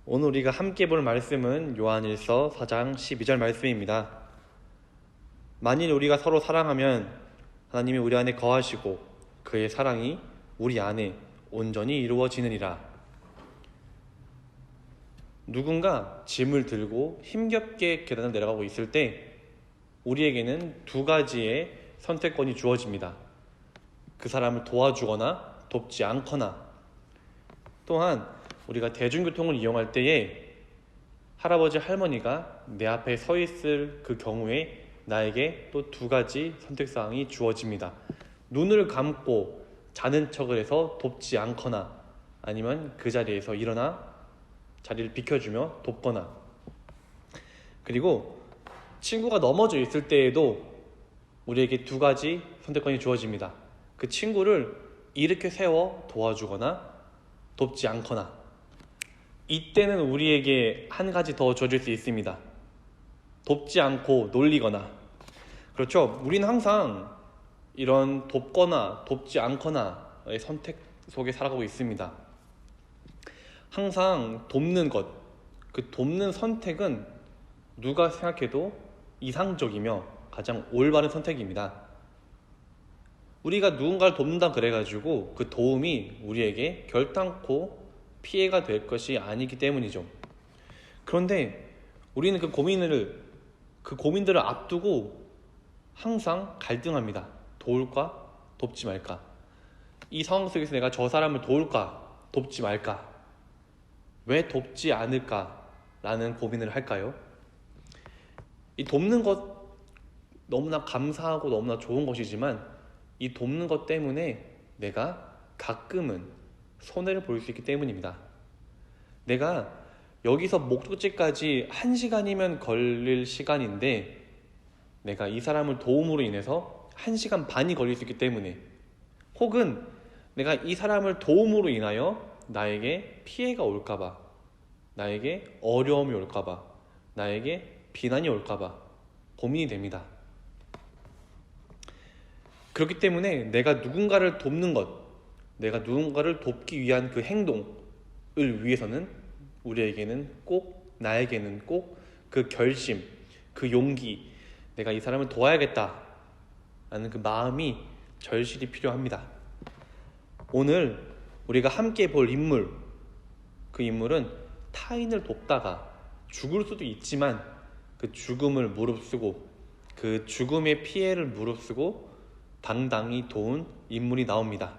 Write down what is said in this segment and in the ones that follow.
오늘 우리가 함께 볼 말씀은 요한일서 4장 12절 말씀입니다. 만일 우리가 서로 사랑하면 하나님이 우리 안에 거하시고 그의 사랑이 우리 안에 온전히 이루어지느니라. 누군가 짐을 들고 힘겹게 계단을 내려가고 있을 때 우리에게는 두 가지의 선택권이 주어집니다. 그 사람을 도와주거나 돕지 않거나, 또한 우리가 대중교통을 이용할 때에 할아버지 할머니가 내 앞에 서 있을 그 경우에 나에게 또 두 가지 선택사항이 주어집니다. 눈을 감고 자는 척을 해서 돕지 않거나, 아니면 그 자리에서 일어나 자리를 비켜주며 돕거나. 그리고 친구가 넘어져 있을 때에도 우리에게 두 가지 선택권이 주어집니다. 그 친구를 일으켜 세워 도와주거나 돕지 않거나. 이때는 우리에게 한 가지 더 주어질 수 있습니다. 돕지 않고 놀리거나. 그렇죠? 우리는 항상 이런 돕거나 돕지 않거나의 선택 속에 살아가고 있습니다. 항상 돕는 것, 그 돕는 선택은 누가 생각해도 이상적이며 가장 올바른 선택입니다. 우리가 누군가를 돕는다 그래가지고 그 도움이 우리에게 결단코 피해가 될 것이 아니기 때문이죠. 그런데 우리는 그 고민들을 앞두고 항상 갈등합니다. 도울까? 돕지 말까? 이 상황 속에서 내가 저 사람을 도울까? 돕지 말까? 왜 돕지 않을까? 라는 고민을 할까요? 이 돕는 것 너무나 감사하고 너무나 좋은 것이지만 이 돕는 것 때문에 내가 가끔은 손해를 볼 수 있기 때문입니다. 내가 여기서 목적지까지 1시간이면 걸릴 시간인데 내가 이 사람을 도움으로 인해서 1시간 반이 걸릴 수 있기 때문에, 혹은 내가 이 사람을 도움으로 인하여 나에게 피해가 올까봐, 나에게 어려움이 올까봐, 나에게 비난이 올까봐 고민이 됩니다. 그렇기 때문에 내가 누군가를 돕는 것, 내가 누군가를 돕기 위한 그 행동을 위해서는 나에게는 꼭 그 결심, 그 용기, 내가 이 사람을 도와야겠다 라는 그 마음이 절실히 필요합니다. 오늘 우리가 함께 볼 인물, 그 인물은 타인을 돕다가 죽을 수도 있지만 그 죽음을 무릅쓰고, 그 죽음의 피해를 무릅쓰고 당당히 도운 인물이 나옵니다.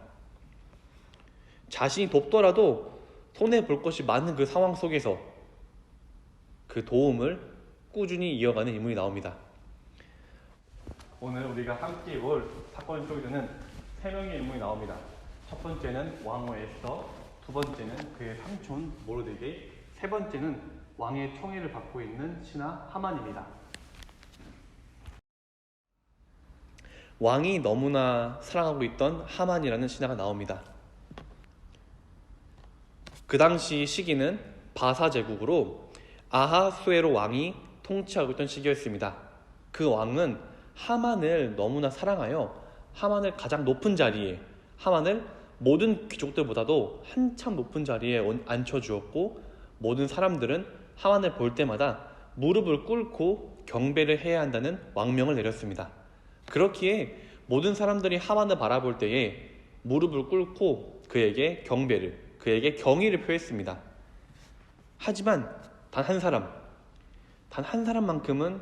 자신이 돕더라도 손해볼 것이 많은 그 상황 속에서 그 도움을 꾸준히 이어가는 인물이 나옵니다. 오늘 우리가 함께 볼 사건 속에서는 3명의 인물이 나옵니다. 첫 번째는 왕후 에스더, 두 번째는 그의 삼촌 모르드게, 세 번째는 왕의 총애를 받고 있는 신하 하만입니다. 왕이 너무나 사랑하고 있던 하만이라는 신하가 나옵니다. 그 당시 시기는 바사 제국으로 아하수에로 왕이 통치하고 있던 시기였습니다. 그 왕은 하만을 너무나 사랑하여 하만을 가장 높은 자리에, 하만을 모든 귀족들보다도 한참 높은 자리에 앉혀주었고, 모든 사람들은 하만을 볼 때마다 무릎을 꿇고 경배를 해야 한다는 왕명을 내렸습니다. 그렇기에 모든 사람들이 하만을 바라볼 때에 무릎을 꿇고 그에게 경배를, 그에게 경의를 표했습니다. 하지만 단 한 사람만큼은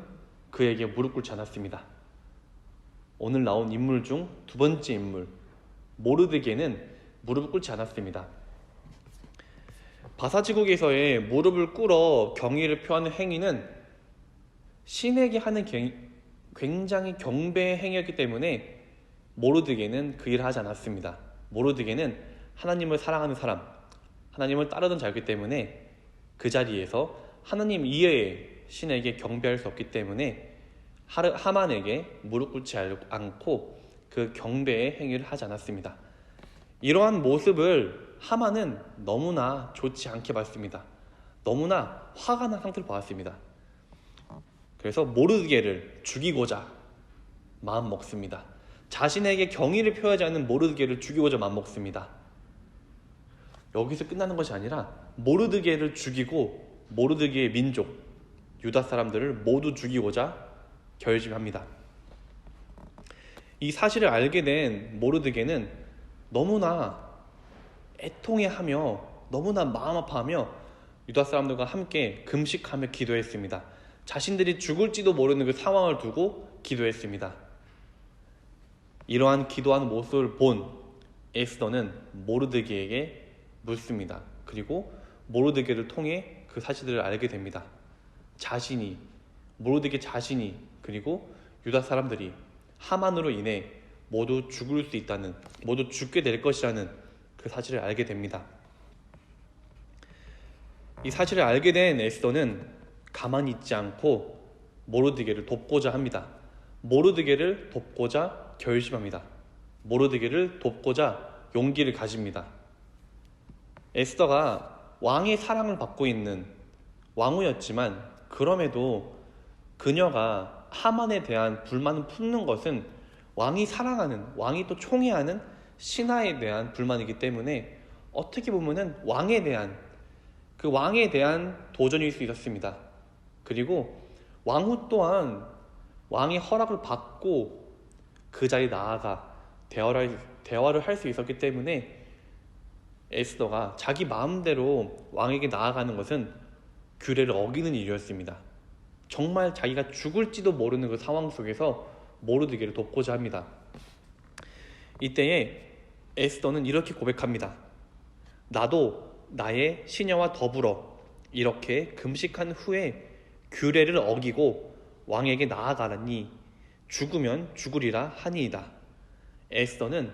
그에게 무릎 꿇지 않았습니다. 오늘 나온 인물 중 두 번째 인물, 모르드게는 무릎을 꿇지 않았습니다. 바사지국에서의 무릎을 꿇어 경의를 표하는 행위는 신에게 하는 굉장히 경배의 행위였기 때문에 모르드게는 그 일을 하지 않았습니다. 모르드게는 하나님을 사랑하는 사람, 하나님을 따르던 자였기 때문에 그 자리에서 하나님 이외의 신에게 경배할 수 없기 때문에 하만에게 무릎 꿇지 않고 그 경배의 행위를 하지 않았습니다. 이러한 모습을 하만은 너무나 좋지 않게 봤습니다. 너무나 화가 난 상태로 보았습니다. 그래서 모르드게를 죽이고자 마음 먹습니다. 자신에게 경의를 표하지 않는 모르드게를 죽이고자 마음 먹습니다. 여기서 끝나는 것이 아니라 모르드게를 죽이고 모르드게의 민족 유다 사람들을 모두 죽이고자 결심합니다. 이 사실을 알게 된 모르드게는 너무나 애통해하며 너무나 마음 아파하며 유다 사람들과 함께 금식하며 기도했습니다. 자신들이 죽을지도 모르는 그 상황을 두고 기도했습니다. 이러한 기도하는 모습을 본 에스더는 모르드게에게 묻습니다. 그리고 모르드게를 통해 그 사실들을 알게 됩니다. 모르드게 자신이 그리고 유다 사람들이 하만으로 인해 모두 죽을 수 있다는, 모두 죽게 될 것이라는 그 사실을 알게 됩니다. 이 사실을 알게 된 에스더는 가만히 있지 않고 모르드게를 돕고자 합니다. 모르드게를 돕고자 결심합니다. 모르드게를 돕고자 용기를 가집니다. 에스더가 왕의 사랑을 받고 있는 왕후였지만 그럼에도 그녀가 하만에 대한 불만을 품는 것은 왕이 사랑하는, 왕이 또 총애하는 신하에 대한 불만이기 때문에 어떻게 보면은 왕에 대한 도전일 수 있었습니다. 그리고 왕후 또한 왕의 허락을 받고 그 자리에 나아가 대화를 할 수 있었기 때문에 에스더가 자기 마음대로 왕에게 나아가는 것은 규례를 어기는 일이었습니다. 정말 자기가 죽을지도 모르는 그 상황 속에서 모르드게를 돕고자 합니다. 이때에 에스더는 이렇게 고백합니다. 나도 나의 시녀와 더불어 이렇게 금식한 후에 규례를 어기고 왕에게 나아가라니 죽으면 죽으리라 하니이다. 에스더는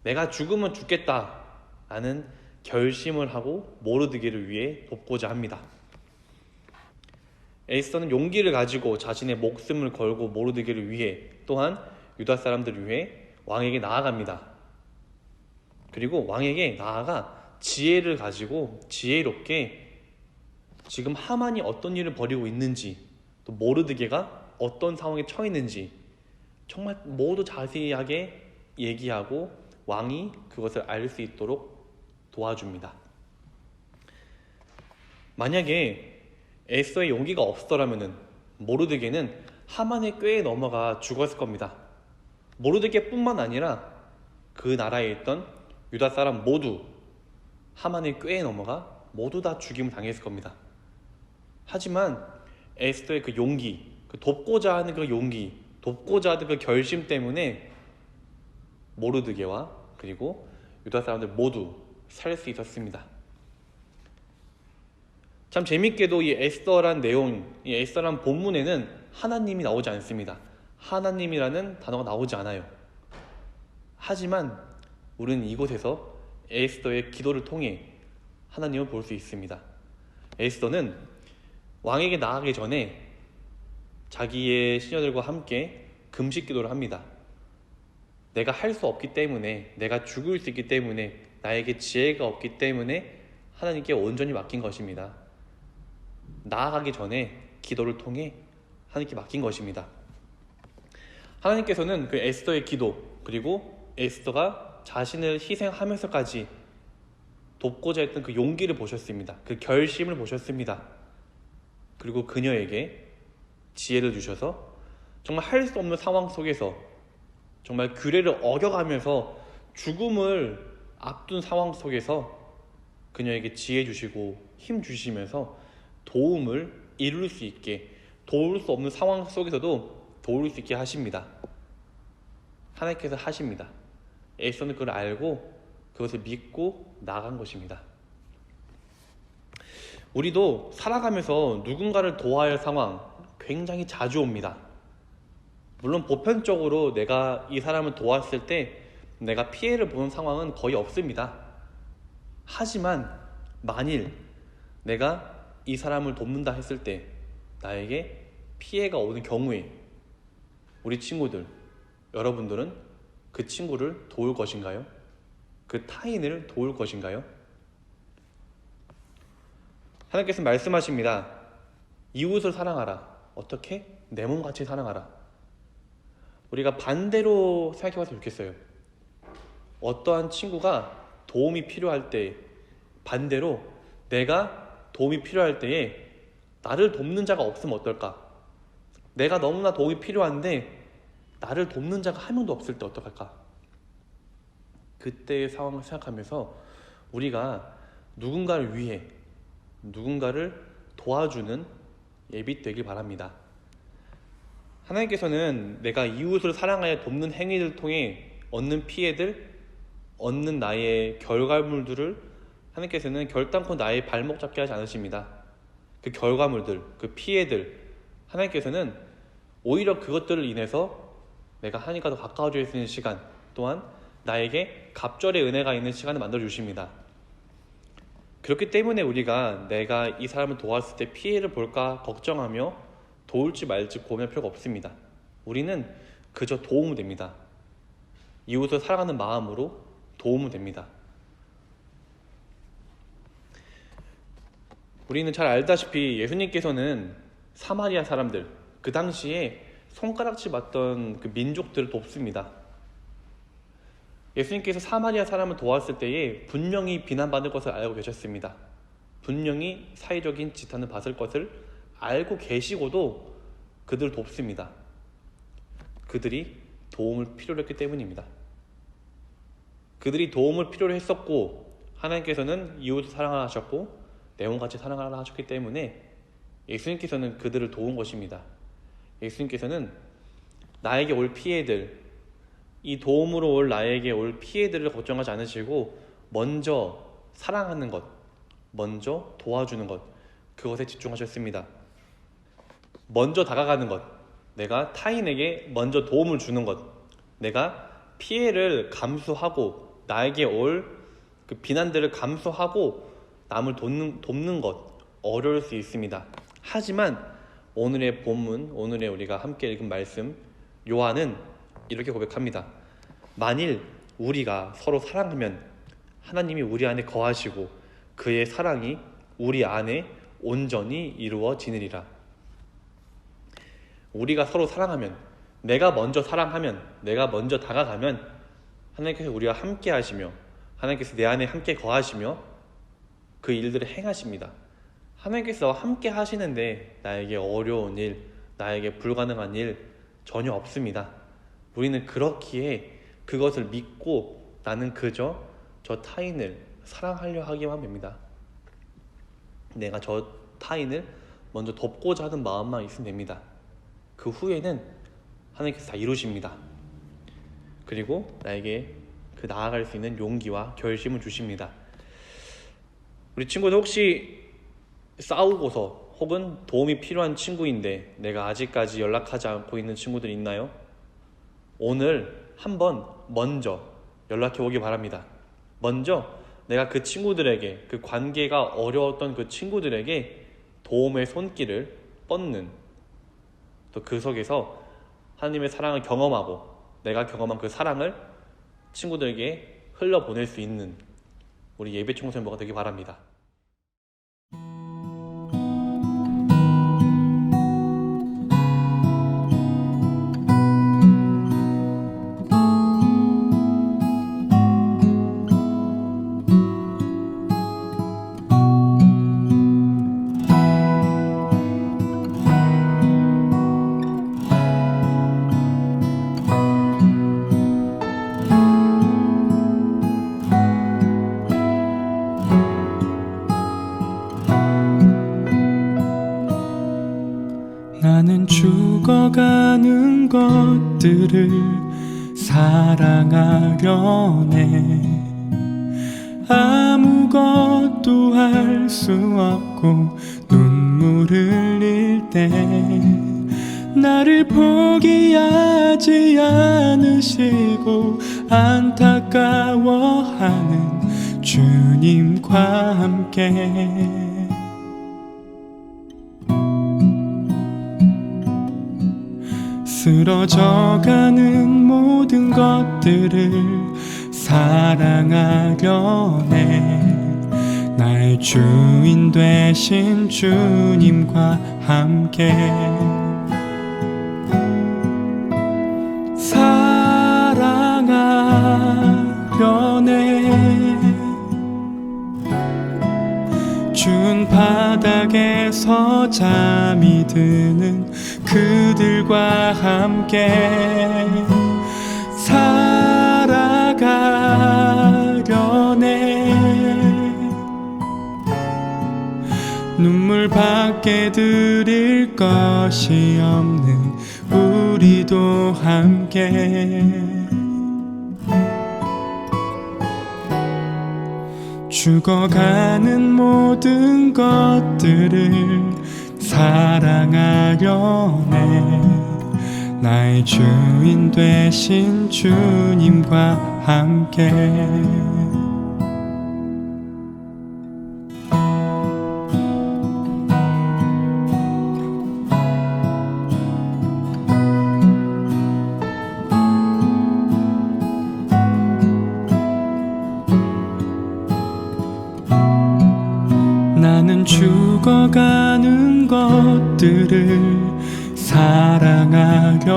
내가 죽으면 죽겠다 라는 결심을 하고 모르드게를 위해 돕고자 합니다. 에스더는 용기를 가지고 자신의 목숨을 걸고 모르드게를 위해 또한 유다 사람들을 위해 왕에게 나아갑니다. 그리고 왕에게 나아가 지혜를 가지고 지혜롭게 지금 하만이 어떤 일을 벌이고 있는지 또 모르드게가 어떤 상황에 처했는지 정말 모두 자세하게 얘기하고 왕이 그것을 알 수 있도록 도와줍니다. 만약에 에스더의 용기가 없었더라면 모르드게는 하만의 꾀에 넘어가 죽었을 겁니다. 모르드게뿐만 아니라 그 나라에 있던 유다 사람 모두 하만의 꾀에 넘어가 모두 다 죽임을 당했을 겁니다. 하지만 에스더의 그 용기, 그 돕고자 하는 그 용기, 돕고자 하는 그 결심 때문에 모르드게와 그리고 유다 사람들 모두 살 수 있었습니다. 참 재밌게도 이 에스더란 내용, 이 에스더란 본문에는 하나님이 나오지 않습니다. 하나님이라는 단어가 나오지 않아요. 하지만 우리는 이곳에서 에스더의 기도를 통해 하나님을 볼 수 있습니다. 에스더는 왕에게 나아가기 전에 자기의 시녀들과 함께 금식 기도를 합니다. 내가 할 수 없기 때문에, 내가 죽을 수 있기 때문에, 나에게 지혜가 없기 때문에 하나님께 온전히 맡긴 것입니다. 나아가기 전에 기도를 통해 하나님께 맡긴 것입니다. 하나님께서는 그 에스더의 기도 그리고 에스더가 자신을 희생하면서까지 돕고자 했던 그 용기를 보셨습니다. 그 결심을 보셨습니다. 그리고 그녀에게 지혜를 주셔서 정말 할 수 없는 상황 속에서 정말 규례를 어겨가면서 죽음을 앞둔 상황 속에서 그녀에게 지혜 주시고 힘 주시면서 도움을 이룰 수 있게, 도울 수 없는 상황 속에서도 도울 수 있게 하십니다. 하나님께서 하십니다. 에스더는 그걸 알고 그것을 믿고 나아간 것입니다. 우리도 살아가면서 누군가를 도와야 할 상황 굉장히 자주 옵니다. 물론 보편적으로 내가 이 사람을 도왔을 때 내가 피해를 보는 상황은 거의 없습니다. 하지만 만일 내가 이 사람을 돕는다 했을 때 나에게 피해가 오는 경우에 우리 친구들, 여러분들은 그 친구를 도울 것인가요? 그 타인을 도울 것인가요? 하나님께서 말씀하십니다. 이웃을 사랑하라. 어떻게? 내 몸같이 사랑하라. 우리가 반대로 생각해봐서 좋겠어요. 어떠한 친구가 도움이 필요할 때 반대로 내가 도움이 필요할 때에 나를 돕는 자가 없으면 어떨까? 내가 너무나 도움이 필요한데 나를 돕는 자가 한 명도 없을 때 어떡할까? 그때의 상황을 생각하면서 우리가 누군가를 위해 누군가를 도와주는 예비 되길 바랍니다. 하나님께서는 내가 이웃을 사랑하여 돕는 행위를 통해 얻는 피해들, 얻는 나의 결과물들을 하나님께서는 결단코 나의 발목 잡게 하지 않으십니다. 그 결과물들, 그 피해들, 하나님께서는 오히려 그것들을 인해서 내가 하나님과 더 가까워질 수 있는 시간, 또한 나에게 갑절의 은혜가 있는 시간을 만들어 주십니다. 그렇기 때문에 우리가 내가 이 사람을 도왔을 때 피해를 볼까 걱정하며 도울지 말지 고민할 필요가 없습니다. 우리는 그저 도우면 됩니다. 이웃을 사랑하는 마음으로 도우면 됩니다. 우리는 잘 알다시피 예수님께서는 사마리아 사람들, 그 당시에 손가락질 받던 그 민족들을 돕습니다. 예수님께서 사마리아 사람을 도왔을 때에 분명히 비난받을 것을 알고 계셨습니다. 분명히 사회적인 지탄을 받을 것을 알고 계시고도 그들을 돕습니다. 그들이 도움을 필요로 했기 때문입니다. 그들이 도움을 필요로 했었고 하나님께서는 이웃을 사랑하셨고 내용같이 사랑하라 하셨기 때문에 예수님께서는 그들을 도운 것입니다. 예수님께서는 나에게 올 피해들, 이 도움으로 올 나에게 올 피해들을 걱정하지 않으시고 먼저 사랑하는 것, 먼저 도와주는 것, 그것에 집중하셨습니다. 먼저 다가가는 것, 내가 타인에게 먼저 도움을 주는 것, 내가 피해를 감수하고 나에게 올 그 비난들을 감수하고 남을 돕는 것, 어려울 수 있습니다. 하지만 오늘의 본문, 오늘의 우리가 함께 읽은 말씀, 요한은 이렇게 고백합니다. 만일 우리가 서로 사랑하면 하나님이 우리 안에 거하시고 그의 사랑이 우리 안에 온전히 이루어지느니라. 우리가 서로 사랑하면, 내가 먼저 사랑하면, 내가 먼저 다가가면 하나님께서 우리와 함께 하시며 하나님께서 내 안에 함께 거하시며 그 일들을 행하십니다. 하나님께서 함께 하시는데 나에게 어려운 일, 나에게 불가능한 일 전혀 없습니다. 우리는 그렇기에 그것을 믿고 나는 그저 저 타인을 사랑하려 하기만 합니다. 내가 저 타인을 먼저 돕고자 하는 마음만 있으면 됩니다. 그 후에는 하나님께서 다 이루십니다. 그리고 나에게 그 나아갈 수 있는 용기와 결심을 주십니다. 우리 친구들 혹시 싸우고서 혹은 도움이 필요한 친구인데 내가 아직까지 연락하지 않고 있는 친구들 있나요? 오늘 한번 먼저 연락해 오기 바랍니다. 먼저 내가 그 친구들에게, 그 관계가 어려웠던 그 친구들에게 도움의 손길을 뻗는, 또 그 속에서 하나님의 사랑을 경험하고 내가 경험한 그 사랑을 친구들에게 흘려보낼 수 있는 우리 예배 청소년부가 되기 바랍니다. 나는 죽어가는 것들을 사랑하려네. 아무것도 할 수 없고 눈물을 흘릴 때 나를 포기하지 않으시고 안타까워하는 주님과 함께 쓰러져가는 모든 것들을 사랑하려네. 나의 주인 되신 주님과 함께 사랑하려네. 준 바닥에서 잠이 드는 그들과 함께 살아가려네. 눈물밖에 드릴 것이 없는 우리도 함께 죽어가는 모든 것들을 사랑하려네. 나의 주인 되신 주님과 함께 나는 죽어가는 것들을 사랑하려네.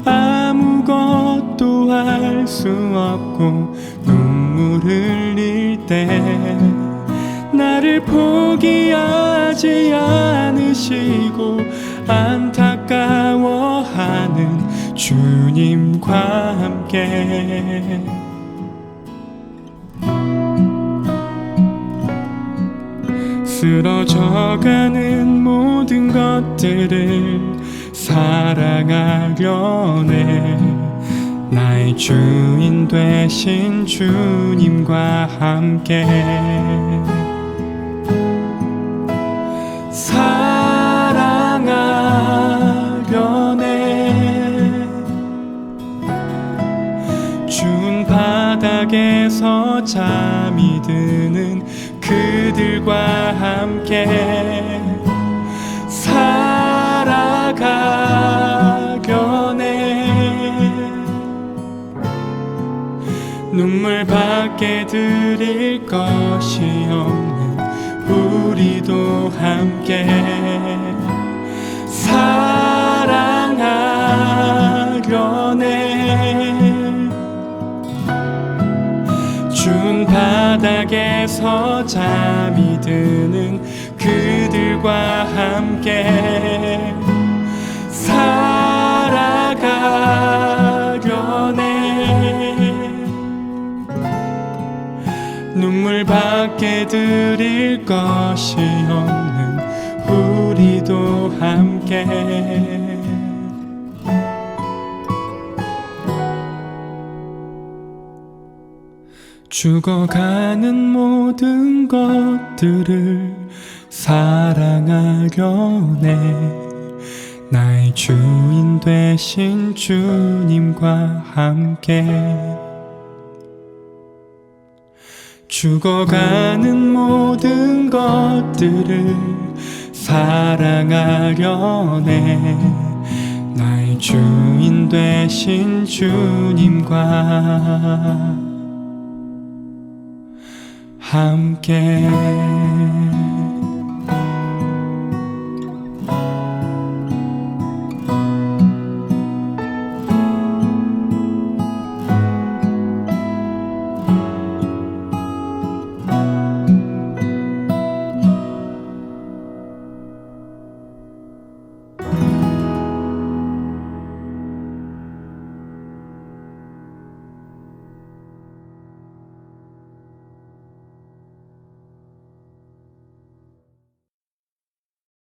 아무것도 할 수 없고 눈물 흘릴 때 나를 포기하지 않으시고 안타까워하는 주님과 함께 쓰러져가는 모든 것들을 사랑하려네. 나의 주인 되신 주님과 함께 사랑하려네. 준 바닥에서 잠이 드는 그들과 함께 살아가려네. 눈물밖에 드릴 것이 없는 우리도 함께 사랑하려네. 준 바닥에서 잠이 드는 그들과 함께 살아가려네. 눈물밖에 드릴 것이 없는 우리도 함께 죽어가는 모든 것들을 사랑하려네. 나의 주인 되신 주님과 함께 죽어가는 모든 것들을 사랑하려네. 나의 주인 되신 주님과 함께